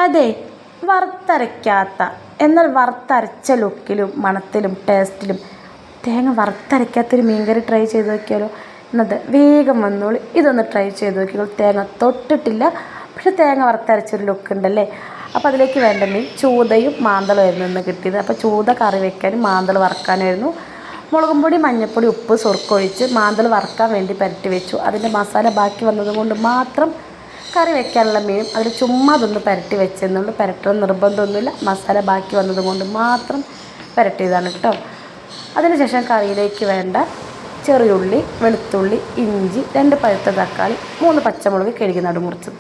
അതെ, വറുത്തരയ്ക്കാത്ത എന്നാൽ വറുത്തരച്ച ലുക്കിലും മണത്തിലും ടേസ്റ്റിലും തേങ്ങ വറുത്തരയ്ക്കാത്തൊരു മീൻകറി ട്രൈ ചെയ്ത് നോക്കിയാലോ. എന്നത് വേഗം വന്നോളൂ, ഇതൊന്ന് ട്രൈ ചെയ്ത് നോക്കിയാൽ. തേങ്ങ തൊട്ടിട്ടില്ല, പക്ഷെ തേങ്ങ വറുത്തരച്ചൊരു ലുക്ക് ഉണ്ടല്ലേ. അപ്പോൾ അതിലേക്ക് വേണ്ട മീൻ ചൂതയും മാന്തളുമായിരുന്നു ഇന്ന് കിട്ടിയത്. അപ്പോൾ ചൂത കറി വെക്കാനും മാന്തൾ വറുക്കാനായിരുന്നു. മുളകും പൊടി, മഞ്ഞൾപ്പൊടി, ഉപ്പ്, സുർക്കൊഴിച്ച് മാന്തൾ വറുക്കാൻ വേണ്ടി പുരട്ടി വെച്ചു. അതിൻ്റെ മസാല ബാക്കി വന്നതുകൊണ്ട് മാത്രം കറി വെക്കാനുള്ള മീനും അതിൽ ചുമ്മാ അതൊന്ന് പുരട്ടി വെച്ചെന്നുള്ളൂ. പുരട്ടണം നിർബന്ധമൊന്നുമില്ല, മസാല ബാക്കി വന്നതുകൊണ്ട് മാത്രം പുരട്ടിയതാണ് കേട്ടോ. അതിനുശേഷം കറിയിലേക്ക് വേണ്ട ചെറിയുള്ളി, വെളുത്തുള്ളി, ഇഞ്ചി, 2 പഴുത്ത തക്കാളി, 3 പച്ചമുളക് കഴുകി നടുമുറിച്ചത്.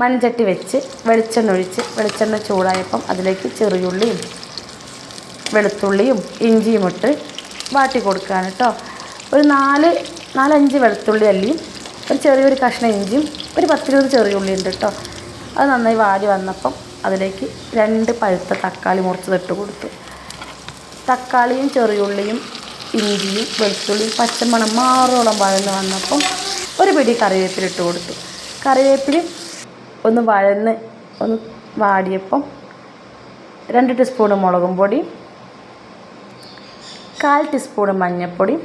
മൺചട്ടി വെച്ച് വെളിച്ചെണ്ണ ഒഴിച്ച് വെളിച്ചെണ്ണ ചൂടായപ്പം അതിലേക്ക് ചെറിയുള്ളിയും വെളുത്തുള്ളിയും ഇഞ്ചിയും ഇട്ട് വാട്ടി കൊടുക്കുകയാണ് കേട്ടോ. ഒരു 4-5 വെളുത്തുള്ളി അല്ലിയും ഒരു ചെറിയൊരു കഷ്ണം ഇഞ്ചിയും ഒരു 10-20 ചെറിയുള്ളി ഉണ്ട് കേട്ടോ. അത് നന്നായി വാടി വന്നപ്പം അതിലേക്ക് 2 പഴുത്ത തക്കാളി മുറിച്ചതിട്ട് കൊടുത്തു. തക്കാളിയും ചെറിയുള്ളിയും ഇഞ്ചിയും വെളുത്തുള്ളിയും പച്ചമണം മാറോളം വഴന്ന് വന്നപ്പം ഒരു പിടി കറിവേപ്പിലിട്ട് കൊടുത്തു. കറിവേപ്പില ഒന്ന് വാടിയപ്പം 2 ടീസ്പൂൺ മുളകും പൊടി, 1/4 ടീസ്പൂൺ മഞ്ഞൾപ്പൊടി,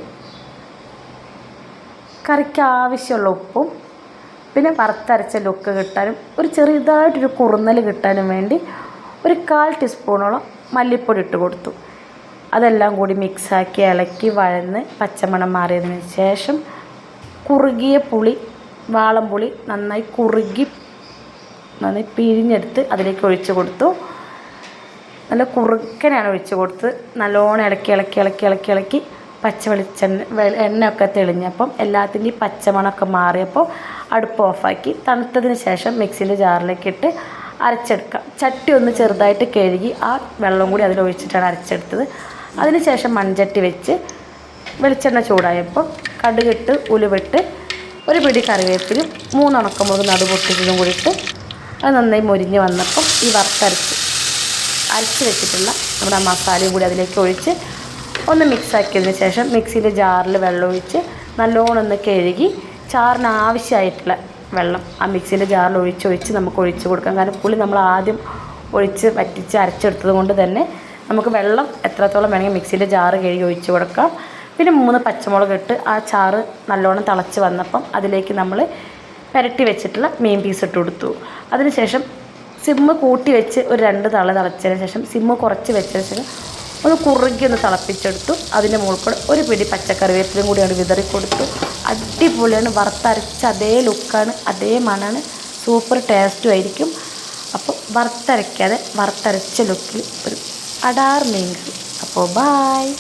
കറിക്ക് ആവശ്യമുള്ള ഉപ്പും, പിന്നെ വറുത്തരച്ച ലുക്ക് കിട്ടാനും ഒരു ചെറുതായിട്ടൊരു കുറുന്നൽ കിട്ടാനും വേണ്ടി ഒരു 1/4 ടീസ്പൂണോളം മല്ലിപ്പൊടി ഇട്ട് കൊടുത്തു. അതെല്ലാം കൂടി മിക്സാക്കി ഇളക്കി വഴന്ന് പച്ചമണം മാറിയതിന് ശേഷം കുറുകിയ പുളി, വാളംപുളി നന്നായി പിഴിഞ്ഞെടുത്ത് അതിലേക്ക് ഒഴിച്ച് കൊടുത്തു. നല്ല കുറുക്കനാണ് ഒഴിച്ച് കൊടുത്ത് നല്ലോണം ഇളക്കി എണ്ണയൊക്കെ തെളിഞ്ഞപ്പം എല്ലാത്തിൻ്റെയും പച്ചമണമൊക്കെ മാറിയപ്പോൾ അടുപ്പ് ഓഫാക്കി തണുത്തതിന് ശേഷം മിക്സിൻ്റെ ജാറിലേക്ക് ഇട്ട് അരച്ചെടുക്കാം. ചട്ടി ഒന്ന് ചെറുതായിട്ട് കഴുകി ആ വെള്ളം കൂടി അതിലൊഴിച്ചിട്ടാണ് അരച്ചെടുത്തത്. അതിനുശേഷം മൺചട്ടി വെച്ച് വെളിച്ചെണ്ണ ചൂടായപ്പോൾ കടുകിട്ട് ഉലുവിട്ട് ഒരു പിടി കറിവേപ്പിലും 3 ഉണക്കമുളക് നടുപൊട്ടിച്ചതും കൂടി ഇട്ട് അത് നന്നായി മൊരിഞ്ഞ് വന്നപ്പം ഈ അരച്ച് വെച്ചിട്ടുള്ള നമ്മുടെ മസാലയും കൂടി അതിലേക്ക് ഒഴിച്ച് ഒന്ന് മിക്സാക്കിയതിന് ശേഷം മിക്സിയിലെ ജാറിൽ വെള്ളം ഒഴിച്ച് നല്ലോണം ഒന്ന് കഴുകി ചാറിന് ആവശ്യമായിട്ടുള്ള വെള്ളം ആ മിക്സിൻ്റെ ജാറിൽ ഒഴിച്ച് നമുക്ക് ഒഴിച്ച് കൊടുക്കാം. കാരണം പുളി നമ്മൾ ആദ്യം ഒഴിച്ച് വറ്റിച്ച് അരച്ചെടുത്തത് കൊണ്ട് തന്നെ നമുക്ക് വെള്ളം എത്രത്തോളം വേണമെങ്കിൽ മിക്സിൻ്റെ ജാറ് കഴുകി ഒഴിച്ച് കൊടുക്കാം. പിന്നെ 3 പച്ചമുളക് ഇട്ട് ആ ചാറ് നല്ലോണം തിളച്ച് വന്നപ്പം അതിലേക്ക് നമ്മൾ പുരട്ടി വെച്ചിട്ടുള്ള മീൻ പീസ് ഇട്ട് കൊടുത്തു. അതിനുശേഷം സിമ്മ് കൂട്ടി വെച്ച് ഒരു 2 തള തിളച്ചതിന് ശേഷം സിമ്മ് കുറച്ച് വെച്ചതിന് ശേഷം ഒന്ന് കുറുകി ഒന്ന് തിളപ്പിച്ചെടുത്തു. അതിൻ്റെ മുകളിൽ കൂടെ ഒരു പിടി പച്ചക്കറിവേപ്പിലും കൂടി അവിടെ വിതറി കൊടുത്തു. അടിപൊളിയാണ്, വറുത്തരച്ച അതേ ലുക്കാണ്, അതേ മണമാണ്, സൂപ്പർ ടേസ്റ്റും ആയിരിക്കും. അപ്പോൾ വറുത്തരയ്ക്കാതെ വറുത്തരച്ച ലുക്കിൽ ഒരു അടാർ മീൻ കറി. അപ്പോൾ ബായ്.